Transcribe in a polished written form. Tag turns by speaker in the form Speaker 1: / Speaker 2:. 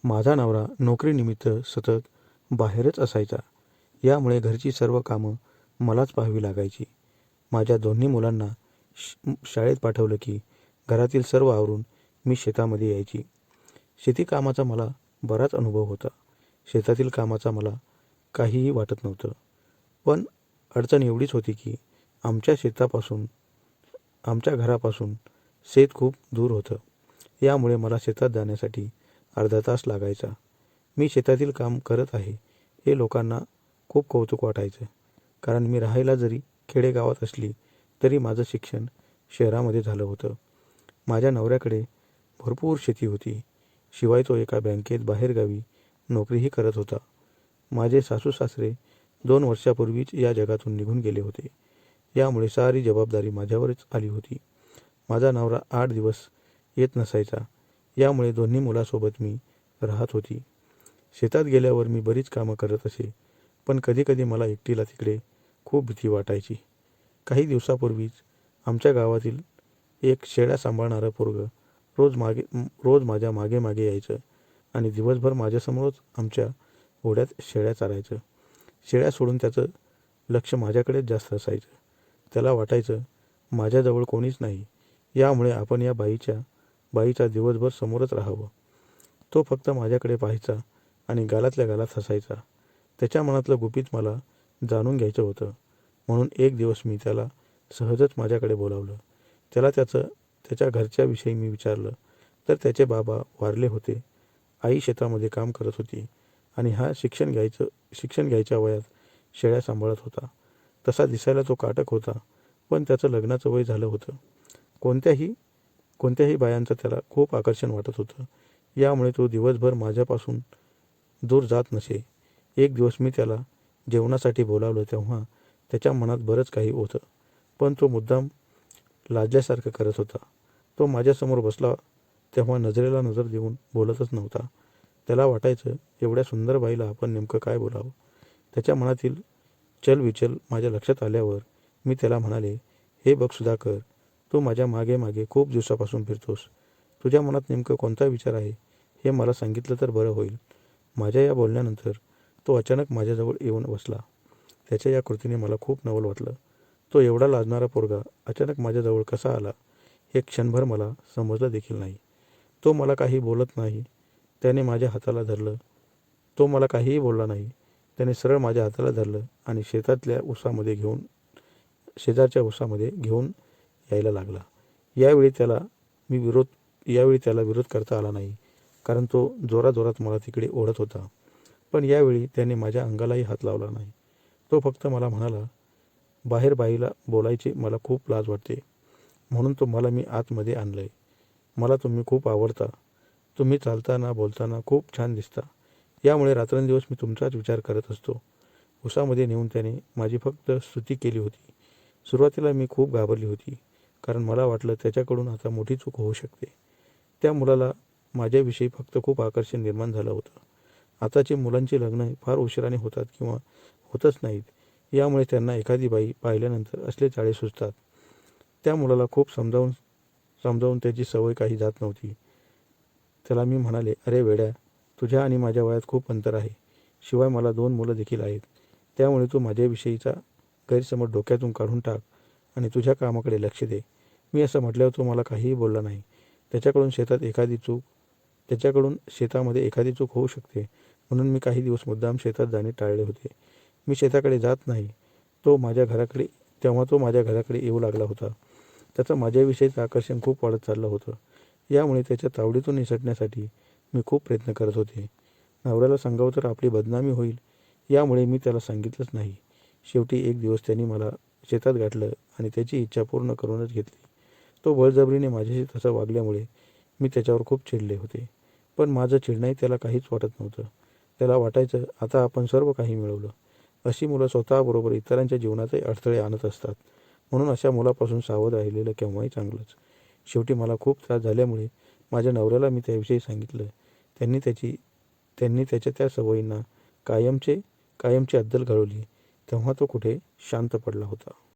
Speaker 1: माझा नवरा नोकरीनिमित्त सतत बाहेरच असायचा. यामुळे घरची सर्व कामं मलाच पाहावी लागायची. माझ्या दोन्ही मुलांना शाळेत पाठवलं की घरातील सर्व आवरून मी शेतामध्ये यायची. शेती कामाचा मला बराच अनुभव होता. शेतातील कामाचा मला काहीही वाटत नव्हतं. पण अडचण एवढीच होती की आमच्या घरापासून शेत खूप दूर होतं. यामुळे मला शेतात जाण्यासाठी अर्धा तास लागायचा. मी शेतातील काम करत आहे हे लोकांना खूप कौतुक वाटायचं. कारण मी राहायला जरी खेडेगावात असली तरी माझं शिक्षण शहरामध्ये झालं होतं. माझ्या नवऱ्याकडे भरपूर शेती होती. शिवाय तो एका बँकेत बाहेरगावी नोकरीही करत होता. माझे सासू सासरे 2 वर्षापूर्वीच या जगातून निघून गेले होते. यामुळे सारी जबाबदारी माझ्यावरच आली होती. माझा नवरा 8 दिवस येत नसायचा. यामुळे दोन्ही मुलासोबत मी राहत होती. शेतात गेल्यावर मी बरीच कामं करत असे. पण कधीकधी मला एकटीला तिकडे खूप भीती वाटायची. काही दिवसापूर्वीच आमच्या गावातील एक शेळ्या सांभाळणारं पोरगं रोज माझ्या मागे मागे यायचं आणि दिवसभर माझ्यासमोरच आमच्या ओढ्यात शेळ्या चारायचं. शेळ्या सोडून त्याचं लक्ष माझ्याकडेच जास्त असायचं. त्याला वाटायचं माझ्याजवळ कोणीच नाही, यामुळे आपण या बाईचा दिवसभर समोरच राहावं. तो फक्त माझ्याकडे पाहायचा आणि गालातल्या गालात हसायचा. त्याच्या मनातलं गुपित मला जाणून घ्यायचं होतं. म्हणून एक दिवस मी त्याला सहजच माझ्याकडे बोलावलं. त्याला त्याच्या घरच्याविषयी मी विचारलं तर त्याचे बाबा वारले होते. आई शेतामध्ये काम करत होती आणि हा शिक्षण घ्यायच्या वयात शेळ्या सांभाळत होता. तसा दिसायला तो काटक होता, पण त्याचं लग्नाचं वय झालं होतं. कोणत्याही बायांचं त्याला खूप आकर्षण वाटत होतं. यामुळे तो दिवसभर माझ्यापासून दूर जात नसे. एक दिवस मी त्याला जेवणासाठी बोलावलं तेव्हा त्याच्या मनात बरंच काही होतं, पण तो मुद्दाम लाजल्यासारखं करत होता. तो माझ्यासमोर बसला तेव्हा नजरेला नजर देऊन बोलतच नव्हता. त्याला वाटायचं एवढ्या सुंदर बाईला आपण नेमकं काय बोलावं. त्याच्या मनातील चलविचल माझ्या लक्षात आल्यावर मी त्याला म्हणाले, हे बघ सुधाकर, तू माझ्या मागे मागे खूप दिवसापासून फिरतोस. तुझ्या मनात नेमकं कोणता विचार आहे हे मला सांगितलं तर बरं होईल. माझ्या या बोलण्यानंतर तो अचानक माझ्याजवळ येऊन बसला. त्याच्या या कृतीने मला खूप नवल वाटलं. तो एवढा लाजणारा पोरगा अचानक माझ्याजवळ कसा आला हे क्षणभर मला समजलं देखील नाही. तो मला काही बोलत नाही. त्याने माझ्या हाताला धरलं. तो मला काहीही बोलला नाही. त्याने सरळ माझ्या हाताला धरलं आणि शेजारच्या उसामध्ये घेऊन यायला लागला. यावेळी त्याला विरोध करता आला नाही, कारण तो जोराजोरात मला तिकडे ओढत होता. पण यावेळी त्याने माझ्या अंगालाही हात लावला नाही. तो फक्त मला म्हणाला, बाहेर बाईला बोलायची मला खूप लाज वाटते, म्हणून तुम्हाला मी आतमध्ये आणलंय. मला तुम्ही खूप आवडता. तुम्ही चालताना बोलताना खूप छान दिसता. यामुळे रात्रंदिवस मी तुमचाच विचार करत असतो. उसामध्ये नेऊन त्याने माझी फक्त स्तुती केली होती. सुरुवातीला मी खूप घाबरली होती, कारण मला वाटलं त्याच्याकडून आता मोठी चूक होऊ शकते. त्या मुलाला माझ्याविषयी फक्त खूप आकर्षण निर्माण झालं होतं. आताची मुलांची लग्न फार उशिराने होतात किंवा होतच नाहीत. यामुळे त्यांना एखादी बाई पाहिल्यानंतर असले चाळे सुचतात. त्या मुलाला खूप समजावून त्याची सवय काही जात नव्हती. त्याला मी म्हणाले, अरे वेड्या, तुझ्या आणि माझ्या वयात खूप अंतर आहे. शिवाय मला 2 मुलं देखील आहेत. त्यामुळे तू माझ्याविषयीचा गैरसमज डोक्यातून काढून टाक आणि तुझ्या कामाकडे लक्ष दे. मी असं म्हटल्यावर तो मला काहीही बोलला नाही. त्याच्याकडून शेतामध्ये एखादी चूक होऊ शकते, म्हणून मी काही दिवस मुद्दाम शेतात जाणे टाळले होते. मी शेताकडे जात नाही. तेव्हा तो माझ्या घराकडे येऊ लागला होता. त्याचं माझ्याविषयीचं आकर्षण खूप वाढत चाललं होतं. यामुळे त्याच्या तावडीतून निसटण्यासाठी मी खूप प्रयत्न करत होते. नवऱ्याला सांगावं तर आपली बदनामी होईल, यामुळे मी त्याला सांगितलंच नाही. शेवटी एक दिवस त्यांनी मला शेतात गाठलं आणि त्याची इच्छा पूर्ण करूनच घेतली. तो बळजबरीने माझ्याशी तसं वागल्यामुळे मी त्याच्यावर खूप चिडले होते. पण माझं चिडणंही त्याला काहीच वाटत नव्हतं. त्याला वाटायचं आता आपण सर्व काही मिळवलं. अशी मुलं स्वतःबरोबर इतरांच्या जीवनातही अडथळे आणत असतात. म्हणून अशा मुलापासून सावध राहिलेलं केव्हाही चांगलंच. शेवटी मला खूप त्रास झाल्यामुळे माझ्या नवऱ्याला मी त्याविषयी सांगितलं. त्यांनी त्याच्या त्या सवयींना कायमची अद्दल घडवली. तेव्हा तो कुठे शांत पडला होता.